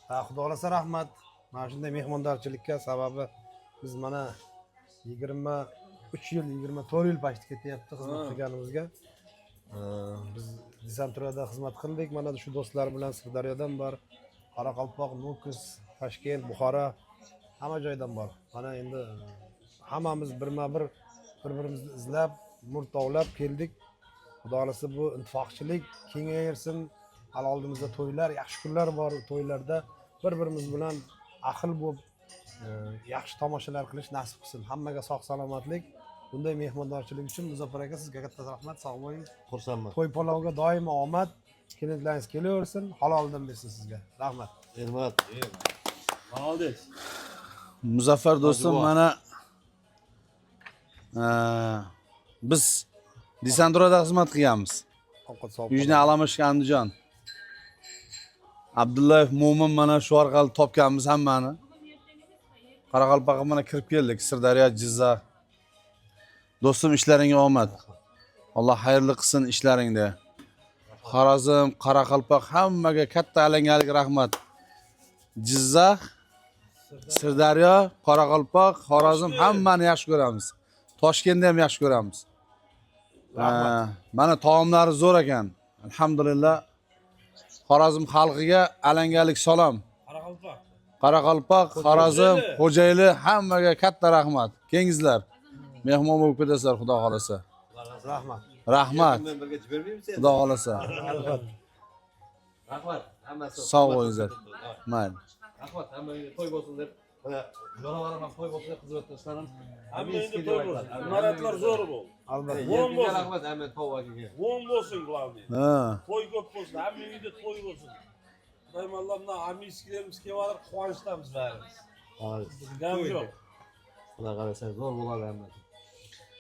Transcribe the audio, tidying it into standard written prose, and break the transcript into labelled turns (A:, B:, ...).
A: Ha, xudo xolasa rahmat. Mana shunday mehmondorchilikka sababi biz mana 23 yil, 24 yil pashti ketyapti xizmat qilganimizga. Biz Desanturiyada xizmat qildik. Mana shu do'stlar bilan Sirdaryodan bor, Qoraqalpoq, Nukus, Toshkent, Buxoro hamma joydan bor. Mana endi hammamiz bir-birimizni izlab, murtovlab keldik. Xudo xolasa bu ittifoqchilik kengayirsin. Hali oldimizda to'ylar, yaxshi kunlar bor. To'ylarda bir-birimiz bilan ahil bo'lib, yaxshi tomoshalar qilish nasib qilsin. Hammaga sog' salomatlik. Bunday mehmondorchilik uchun Muzaffar aka sizga katta rahmat. Sog' bo'ling.
B: Xursandman.
A: To'y palovga doimo omad. Kelinglaringiz kelaversin. Halolidan bersin sizga. Rahmat.
B: Hurmat.
C: Молодец.
D: Muzaffar do'stim, mana biz Desanturiyada xizmat qilganmiz.
A: Ovqat savob.
D: Yujni Alamashq Andijon. Abdullayev Mo'min mana shu orqali topganmiz hammani. Qoraqalpoqqa mana kirib keldik, Sirdaryo, Jizzax. Do'stim, ishlaringga omad. Alloh xayrli qilsin ishlaringda. Xorazm, Qoraqalpoq hammaga katta alangalik rahmat. Jizzax, Sirdaryo, Qoraqalpoq, Xorazm hammani yaxshi ko'ramiz. Toshkentni ham yaxshi ko'ramiz. Mana taomlari zo'r ekan. Alhamdulillah. Xorazm xalqiga alangalik salom. Qoraqalpoq, Xorazm, Xo'jayli hammaga katta rahmat. Kengizlar. Mehmon bo'lib ketasizlar, xudo xolasa.
A: Rahmat.
D: Rahmat.
B: Men birga chiqarmaymiz.
D: Xudo xolasa.
B: Rahmat. Hammasi.
D: Sog' bo'linglar. Mayli.
B: Rahmat. Hammaga to'y bo'lsin deb. Mana jonivorlar ham to'y bo'lsin deb xizmatdoshlarim.
C: Hammaga to'y bo'lsin. Imoratlar zo'r bo'ldi.
A: Albatta.
C: Vo'n bo'lsin.
B: Rahmat hamma tovakiga.
C: Vo'n bo'lsin glавный.
D: Ha.
C: To'y ko'p bo'lsin. Hamma uyda to'y bo'lsin. Xudoyim Allohdan amiskilarimiz kelib, quvonchdamiz barimiz. Gam yo'q.
B: Xudo qalasa zo'r bo'ladi hammasi.